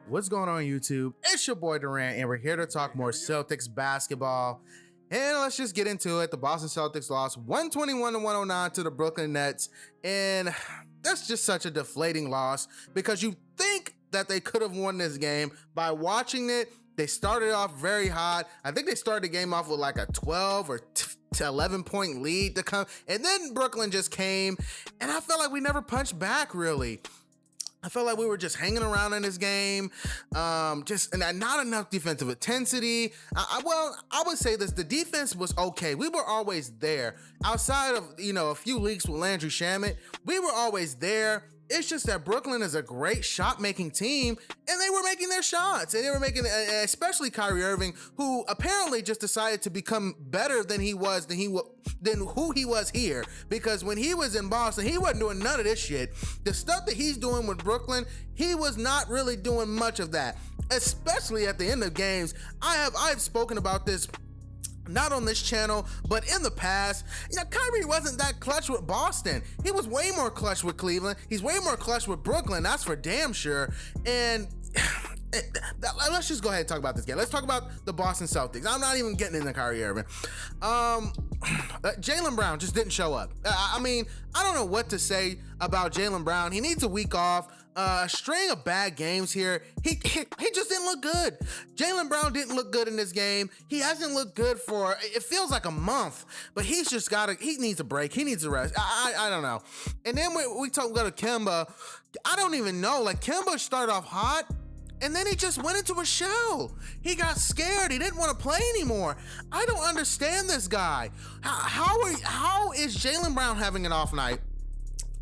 What's going on YouTube? It's your boy Durant, and we're here to talk more Celtics basketball. And let's just get into it. The Boston Celtics lost 121-109 to the Brooklyn Nets, and that's just such a deflating loss because you think that they could have won this game. By watching it, they started off very hot. I think they started the game off with like a 12 or 11 point lead to come, and then Brooklyn just came, and I felt like we never punched back really. I felt like we were just hanging around in this game, and not enough defensive intensity. I would say this: the defense was okay. We were always there. Outside of a few leaks with Landry Shamet, we were always there. It's just that Brooklyn is a great shot-making team, and they were making their shots, and they were making, especially Kyrie Irving, who apparently just decided to become better than who he was here. Because when he was in Boston, he wasn't doing none of this shit. The stuff that he's doing with Brooklyn, he was not really doing much of that, especially at the end of games. I've spoken about this. Not on this channel, but in the past. Kyrie wasn't that clutch with Boston. He was way more clutch with Cleveland. He's way more clutch with Brooklyn. That's for damn sure. And let's just go ahead and talk about this game. Let's talk about the Boston Celtics. I'm not even getting into Kyrie Irving. Jaylen Brown just didn't show up. I don't know what to say about Jaylen Brown. He needs a week off. A string of bad games here. He just didn't look good. Jaylen Brown didn't look good in this game. He hasn't looked good for, it feels like a month, but he needs a break. He needs a rest. I don't know. And then we go to Kemba. I don't even know. Like, Kemba started off hot, and then he just went into a shell. He got scared. He didn't want to play anymore. I don't understand this guy. How is Jaylen Brown having an off night?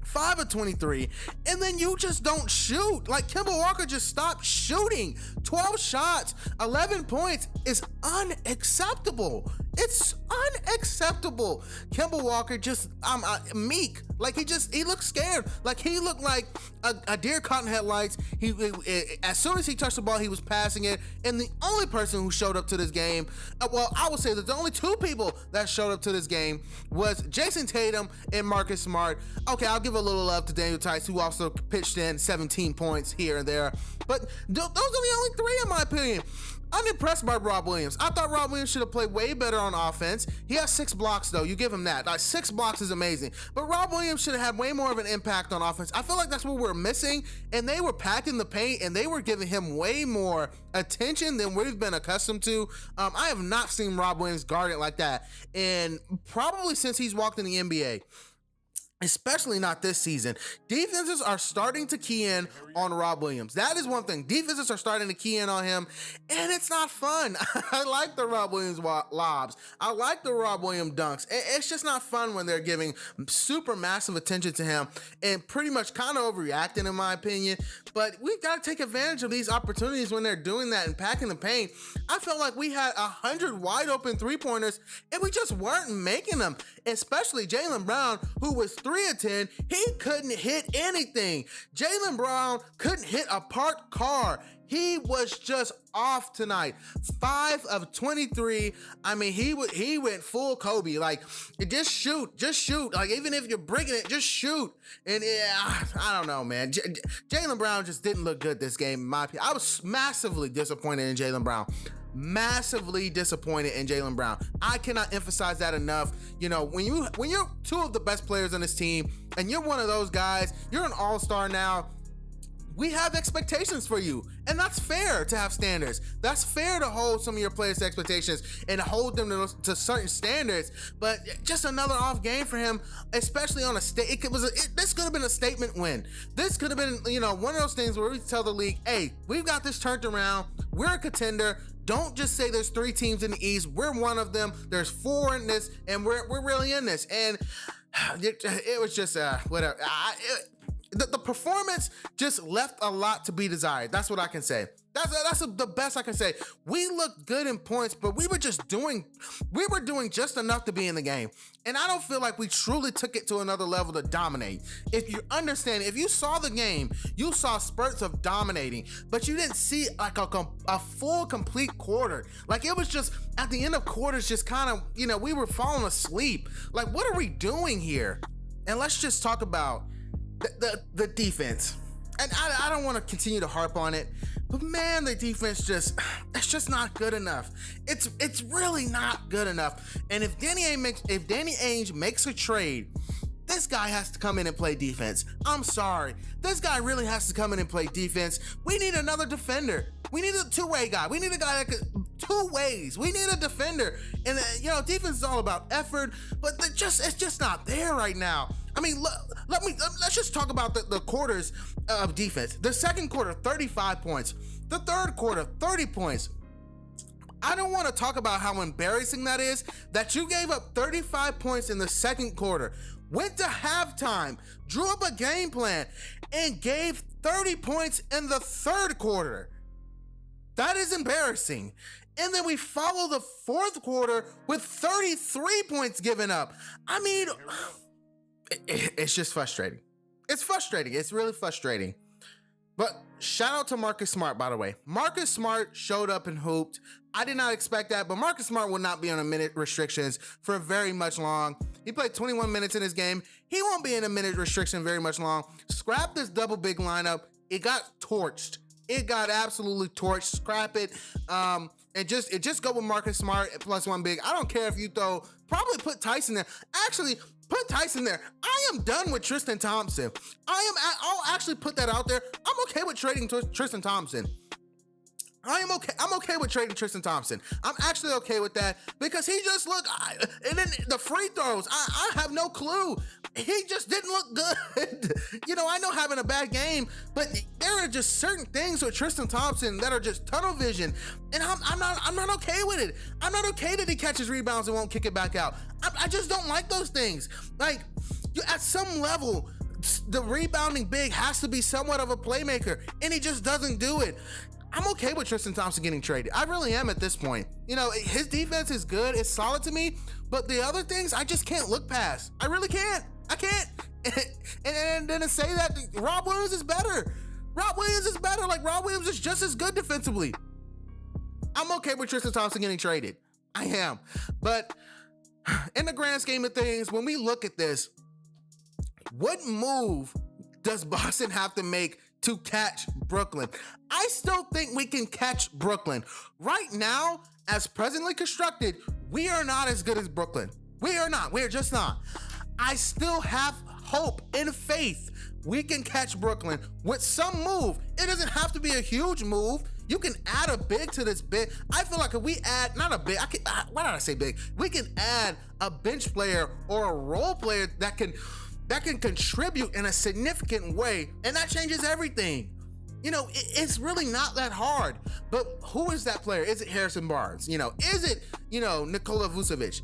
5 of 23, and then you just don't shoot. Like, Kemba Walker just stopped shooting. 12 shots, 11 points is unacceptable. It's unacceptable. Kemba Walker just meek. Like, he looked scared. Like, he looked like a deer caught in headlights. As soon as he touched the ball, he was passing it. And the only person who showed up to this game, I would say that the only two people that showed up to this game was Jason Tatum and Marcus Smart. Okay, I'll give a little love to Daniel Tice, who also pitched in 17 points here and there. But those are the only three, in my opinion. I'm impressed by Rob Williams. I thought Rob Williams should have played way better on offense. He has 6 blocks, though. You give him that. Like, 6 blocks is amazing. But Rob Williams should have had way more of an impact on offense. I feel like that's what we're missing. And they were packing the paint, and they were giving him way more attention than we've been accustomed to. I have not seen Rob Williams guard it like that, and probably since he's walked in the NBA. Especially not this season. Defenses are starting to key in on Rob Williams. That is one thing. Defenses are starting to key in on him, and it's not fun. I like the Rob Williams lobs. I like the Rob Williams dunks. It's just not fun when they're giving super massive attention to him and pretty much kind of overreacting, in my opinion. But we've got to take advantage of these opportunities when they're doing that and packing the paint. I felt like we had 100 wide open three-pointers, and we just weren't making them. Especially Jaylen Brown, who was 3 of 10. He couldn't hit anything. Jaylen Brown couldn't hit a parked car. He was just off tonight. 5 of 23. I mean, he went full Kobe. Like, just shoot. Like, even if you're breaking it, just shoot. And I don't know, man. Jaylen Brown just didn't look good this game, in my opinion. I was massively disappointed in Jaylen Brown. Massively disappointed in Jaylen Brown. I cannot emphasize that enough. When you're two of the best players on this team, and you're one of those guys, you're an all-star now. We have expectations for you, and that's fair to have standards. That's fair to hold some of your players' expectations and hold them to certain standards. But just another off game for him, especially on a state. This could have been a statement win. This could have been, one of those things where we tell the league, "Hey, we've got this turned around. We're a contender. Don't just say there's 3 teams in the East. We're one of them. There's 4 in this, and we're really in this." And it was just whatever. The performance just left a lot to be desired. That's what I can say. That's the best I can say. We looked good in points, but we were doing just enough to be in the game. And I don't feel like we truly took it to another level to dominate. If you understand, if you saw the game, you saw spurts of dominating, but you didn't see like a full complete quarter. Like, it was just at the end of quarters, just kind of, we were falling asleep. Like, what are we doing here? And let's just talk about the defense. and I don't want to continue to harp on it, but man, the defense it's just not good enough. It's really not good enough. And if Danny Ainge makes a trade, this guy has to come in and play defense. I'm sorry. This guy really has to come in and play defense. We need another defender. We need a two-way guy. We need a guy that could two ways. We need a defender. And defense is all about effort, but it's just not there right now. I mean, let's just talk about the quarters of defense. The second quarter, 35 points. The third quarter, 30 points. I don't want to talk about how embarrassing that is, that you gave up 35 points in the second quarter, went to halftime, drew up a game plan, and gave 30 points in the third quarter. That is embarrassing. And then we follow the fourth quarter with 33 points given up. I mean, it's just frustrating. It's frustrating. It's really frustrating. But shout out to Marcus Smart, by the way. Marcus Smart showed up and hooped. I did not expect that, but Marcus Smart will not be on a minute restrictions for very much long. He played 21 minutes in his game. He won't be in a minute restriction very much long. Scrap this double big lineup. It got torched. It got absolutely torched. Scrap it. And just go with Marcus Smart at +1 big. I don't care if you probably put Tyson there. Actually, put Tyson there. I am done with Tristan Thompson. I'll actually put that out there. I'm okay with trading Tristan Thompson. I'm okay with trading Tristan Thompson. I'm actually okay with that because he just and then the free throws, I have no clue. He just didn't look good. I know having a bad game, but there are just certain things with Tristan Thompson that are just tunnel vision, and I'm not okay with it. I'm not okay that he catches rebounds and won't kick it back out. I just don't like those things. Like, at some level, the rebounding big has to be somewhat of a playmaker, and he just doesn't do it. I'm okay with Tristan Thompson getting traded. I really am at this point. His defense is good. It's solid to me. But the other things, I just can't look past. I really can't. I can't. And then to say that Rob Williams is better. Rob Williams is better. Like, Rob Williams is just as good defensively. I'm okay with Tristan Thompson getting traded. I am. But in the grand scheme of things, when we look at this, what move does Boston have to make to catch Brooklyn? I still think we can catch Brooklyn. Right now, as presently constructed, we are not as good as Brooklyn. We are not. We're just not. I still have hope and faith we can catch Brooklyn with some move. It doesn't have to be a huge move. You can add a big to this big. I feel like if we add, not a big, why did I say big? We can add a bench player or a role player that can contribute in a significant way, and that changes everything. It's really not that hard. But who is that player? Is it Harrison Barnes? Is it, Nikola Vucevic?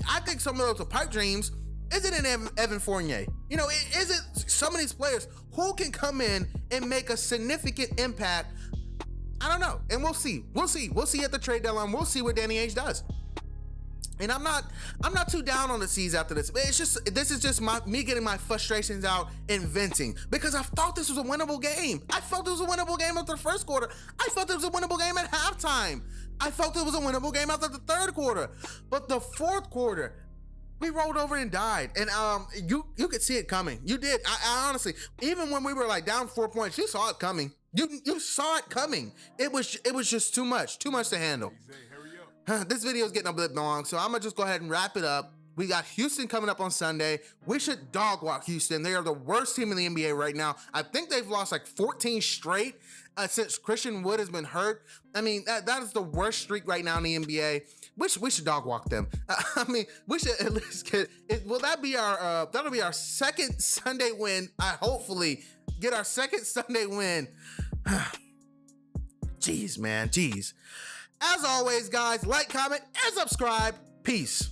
I think some of those are pipe dreams. Is it an Evan Fournier? Is it some of these players who can come in and make a significant impact? I don't know. And we'll see. We'll see at the trade deadline. We'll see what Danny Ainge does. And I'm not too down on the C's after this. This is just me getting my frustrations out and venting, because I thought this was a winnable game. I felt it was a winnable game after the first quarter. I felt it was a winnable game at halftime. I felt it was a winnable game after the third quarter. But the fourth quarter, we rolled over and died. And you could see it coming. You did. I honestly, even when we were down 4 points, you saw it coming. You saw it coming. It was just too much to handle. This video is getting a bit long, so I'm gonna just go ahead and wrap it up. We got Houston coming up on Sunday. We should dog walk Houston. They are the worst team in the NBA right now. I think they've lost 14 straight since Christian Wood has been hurt. I mean, that is the worst streak right now in the NBA. We should dog walk them. We should at least get it. Will that be that'll be our second Sunday win? I hopefully get our second Sunday win. Jeez, man. Jeez. As always, guys, like, comment, and subscribe. Peace.